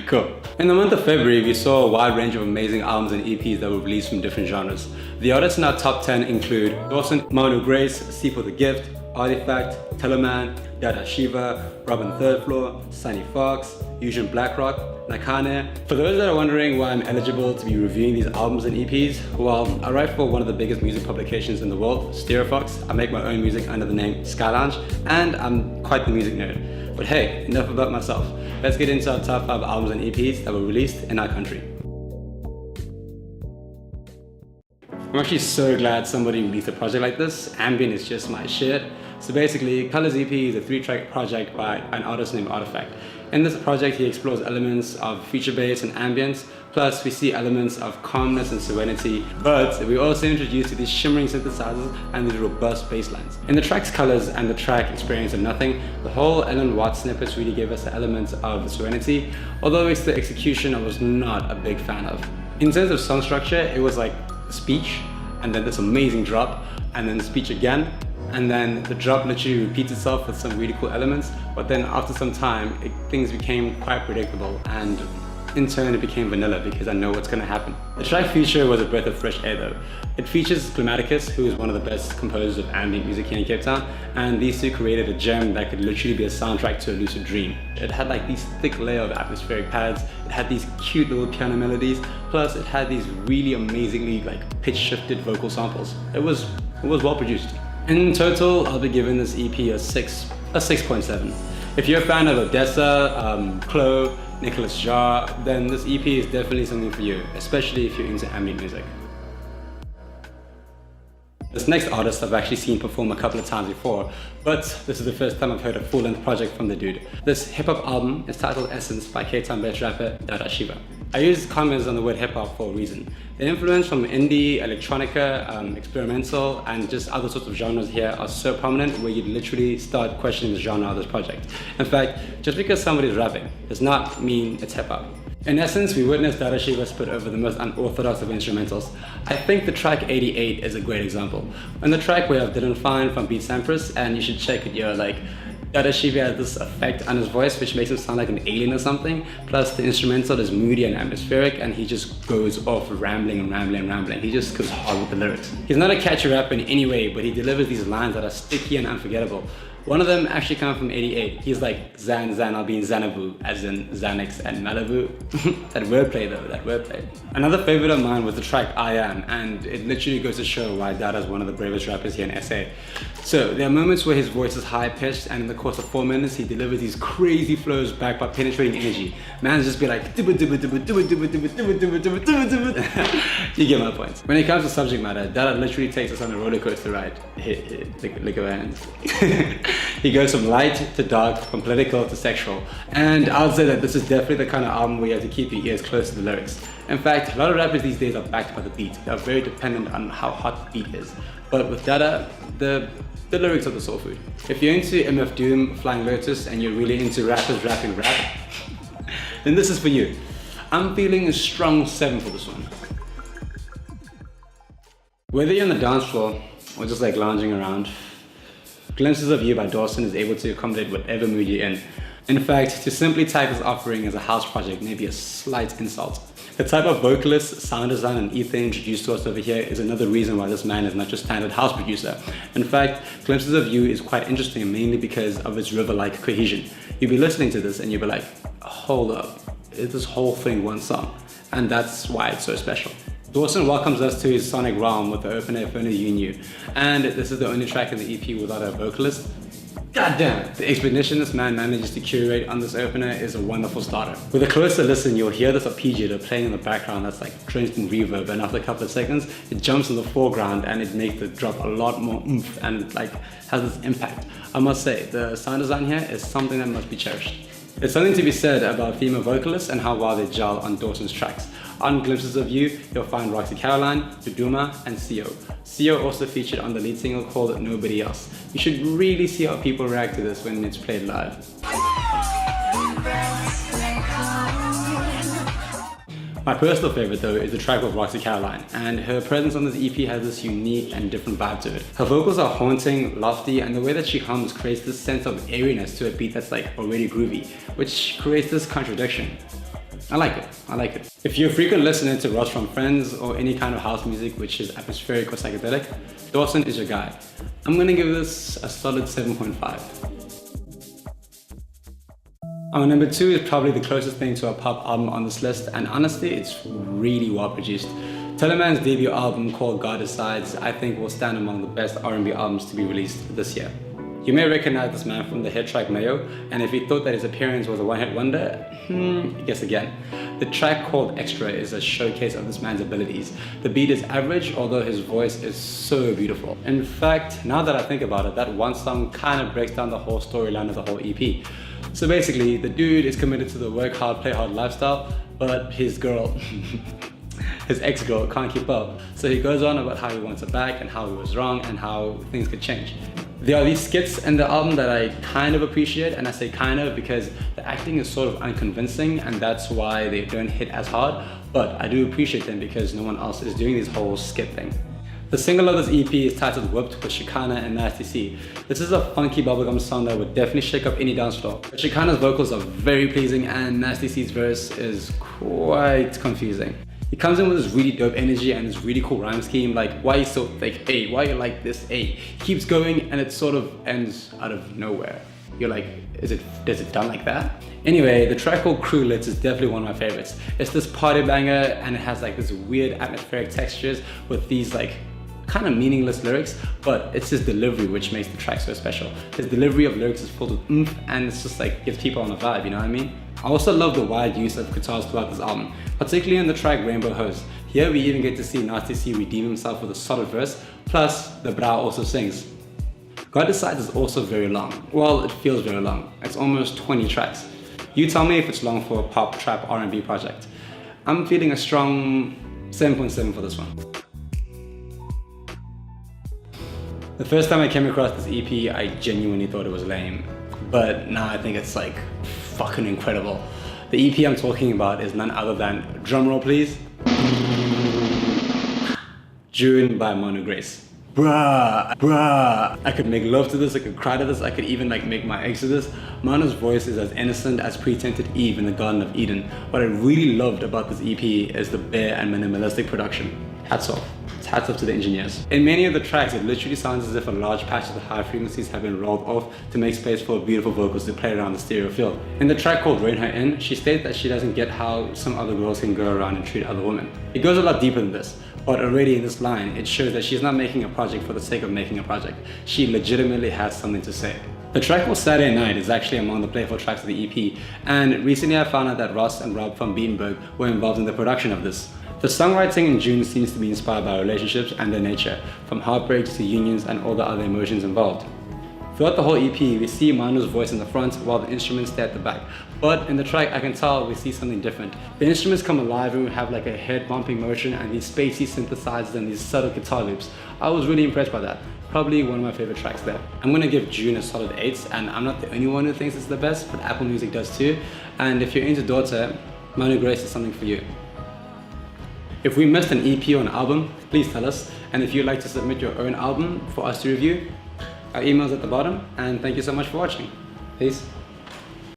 Cool. In the month of February, we saw a wide range of amazing albums and EPs that were released from different genres. The artists in our top 10 include Dwson, Manu, Sipho the Gift, Artiphact, Tellaman, Dada, Shiva, Robin Third Floor, Sannie, Yugen, Blakrok, Nakhane. For those that are wondering why I'm eligible to be reviewing these albums and EPs, well, I write for one of the biggest music publications in the world, Stereofox. I make my own music under the name Sky Lounge, and I'm quite the music nerd. But hey, enough about myself. Let's get into our top 5 albums and EPs that were released in our country. I'm actually so glad somebody released a project like this. Ambient is just my shit. So basically, Colors EP is a 3-track project by an artist named Artiphact. In this project, he explores elements of feature bass and ambience, plus we see elements of calmness and serenity, but we also introduced to these shimmering synthesizers and these robust bass lines. In the track's Colors and the track Experience of Nothing, the whole Ellen Watts snippets really gave us the elements of serenity, although it's the execution I was not a big fan of. In terms of song structure, it was like speech, and then this amazing drop, and then speech again, and then the drop literally repeats itself with some really cool elements, but then after some time, things became quite predictable, and in turn it became vanilla because I know what's going to happen. The track Future was a breath of fresh air though. It features Glamaticus, who is one of the best composers of ambient music here in Cape Town, and these two created a gem that could literally be a soundtrack to a lucid dream. It had like these thick layer of atmospheric pads, it had these cute little piano melodies, plus it had these really amazingly like pitch shifted vocal samples. It was well produced. In total, I'll be giving this EP a 6.7. If you're a fan of Odessa, Chloe, Nicholas Jar, then this EP is definitely something for you, especially if you're into ambient music. This next artist I've actually seen perform a couple of times before, but this is the first time I've heard a full-length project from the dude. This hip-hop album is titled Essence by Cape Town-based rapper Dada Shiva. I use comments on the word hip-hop for a reason. The influence from indie, electronica, experimental, and just other sorts of genres here are so prominent where you'd literally start questioning the genre of this project. In fact, just because somebody's rapping does not mean it's hip-hop. In essence, we witnessed Dada Shiva spit over the most unorthodox of instrumentals. I think the track 88 is a great example. On the track we have Didn't Find from Beat Sampras, and you should check it, Dada Shiva has this effect on his voice which makes him sound like an alien or something, plus the instrumental is moody and atmospheric, and he just goes off rambling and rambling and rambling. He just goes hard with the lyrics. He's not a catchy rapper in any way, but he delivers these lines that are sticky and unforgettable. One of them actually comes from 88. He's like, Zan, I'll be in Xanadu, as in Xanax and Malibu. That wordplay though, that wordplay. Another favorite of mine was the track I Am, and it literally goes to show why Dada is one of the bravest rappers here in SA. So there are moments where his voice is high pitched, and in the course of 4 minutes, he delivers these crazy flows backed by penetrating energy. Man's just be like, you get my point. When it comes to subject matter, Dada literally takes us on a roller coaster ride. Look at my hands. He goes from light to dark, from political to sexual. And I would say that this is definitely the kind of album where you have to keep your ears close to the lyrics. In fact, a lot of rappers these days are backed by the beat. They are very dependent on how hot the beat is. But with Dada, the lyrics are the soul food. If you're into MF Doom, Flying Lotus, and you're really into rappers rapping rap, then this is for you. I'm feeling a strong 7 for this one. Whether you're on the dance floor or just like lounging around, Glimpses of You by Dwson is able to accommodate whatever mood you're in. In fact, to simply tag this offering as a house project may be a slight insult. The type of vocalist, sound design, and ether introduced to us over here is another reason why this man is not just standard house producer. In fact, Glimpses of You is quite interesting mainly because of its river-like cohesion. You'll be listening to this and you'll be like, hold up, is this whole thing one song? And that's why it's so special. Dwson welcomes us to his sonic realm with the opener If Only You Knew. And this is the only track in the EP without a vocalist. God damn it! The expedition this man manages to curate on this opener is a wonderful starter. With a closer listen, you'll hear this arpeggiator playing in the background that's like drenched in reverb, and after a couple of seconds, it jumps in the foreground and it makes the drop a lot more oomph and like has this impact. I must say, the sound design here is something that must be cherished. There's something to be said about female vocalists and how well they gel on Dwson's tracks. On Glimpses of You, you'll find Roxy Caroline, Duduma, and Sio. Sio also featured on the lead single called Nobody Else. You should really see how people react to this when it's played live. My personal favorite though is the track with Roxy Caroline, and her presence on this EP has this unique and different vibe to it. Her vocals are haunting, lofty, and the way that she hums creates this sense of airiness to a beat that's like already groovy, which creates this contradiction. I like it. I like it. If you're a frequent listener to Ross from Friends or any kind of house music which is atmospheric or psychedelic, Dwson is your guy. I'm gonna give this a solid 7.5. Our number 2 is probably the closest thing to a pop album on this list, and honestly, it's really well produced. Tellaman's debut album called God Decides, I think will stand among the best R&B albums to be released this year. You may recognize this man from the hit track Mayo, and if you thought that his appearance was a one-hit wonder, guess again. The track called Extra is a showcase of this man's abilities. The beat is average, although his voice is so beautiful. In fact, now that I think about it, that one song kind of breaks down the whole storyline of the whole EP. So basically, the dude is committed to the work hard, play hard lifestyle, but his girl, his ex-girl can't keep up. So he goes on about how he wants her back and how he was wrong and how things could change. There are these skits in the album that I kind of appreciate, and I say kind of because the acting is sort of unconvincing and that's why they don't hit as hard, but I do appreciate them because no one else is doing this whole skit thing. The single of this EP is titled Whipped with Shekinah and Nasty C. This is a funky bubblegum song that would definitely shake up any dance floor. But Shekinah's vocals are very pleasing and Nasty C's verse is quite confusing. He comes in with this really dope energy and this really cool rhyme scheme, like why you so thick, A, why you like this, A. Keeps going and it sort of ends out of nowhere. You're like, is it done like that? Anyway, the track called Crewlets is definitely one of my favorites. It's this party banger and it has like this weird atmospheric textures with these like kind of meaningless lyrics, but it's his delivery which makes the track so special. His delivery of lyrics is filled with oomph and it's just like gives people on a vibe, you know what I mean? I also love the wide use of guitars throughout this album, particularly in the track Rainbow Hose. Here we even get to see Nasty C redeem himself with a solid verse, plus the bra also sings. God Decides is also very long. Well, it feels very long. It's almost 20 tracks. You tell me if it's long for a pop, trap, R&B project. I'm feeling a strong 7.7 for this one. The first time I came across this EP, I genuinely thought it was lame. But now I think it's like fucking incredible. The EP I'm talking about is none other than, drumroll please, June by Manu. Bruh. I could make love to this, I could cry to this, I could even like make my eggs to this. Manu's voice is as innocent as pre-tinted Eve in the Garden of Eden. What I really loved about this EP is the bare and minimalistic production. Hats off. Hats off to the engineers. In many of the tracks, it literally sounds as if a large patch of the high frequencies have been rolled off to make space for beautiful vocals to play around the stereo field. In the track called Rein Her In, she states that she doesn't get how some other girls can go around and treat other women. It goes a lot deeper than this, but already in this line, it shows that she's not making a project for the sake of making a project. She legitimately has something to say. The track called Saturday Night is actually among the playful tracks of the EP, and recently I found out that Ross and Rob from Beatenberg were involved in the production of this. The songwriting in June seems to be inspired by relationships and their nature, from heartbreaks to unions and all the other emotions involved. Throughout the whole EP, we see Manu's voice in the front while the instruments stay at the back. But in the track, I can tell we see something different. The instruments come alive and we have like a head bumping motion and these spacey synthesizers and these subtle guitar loops. I was really impressed by that. Probably one of my favorite tracks there. I'm gonna give June a solid 8, and I'm not the only one who thinks it's the best, but Apple Music does too. And if you're into Daughter, Manu Grace is something for you. If we missed an EP or an album, please tell us. And if you'd like to submit your own album for us to review, our email's at the bottom. And thank you so much for watching. Peace.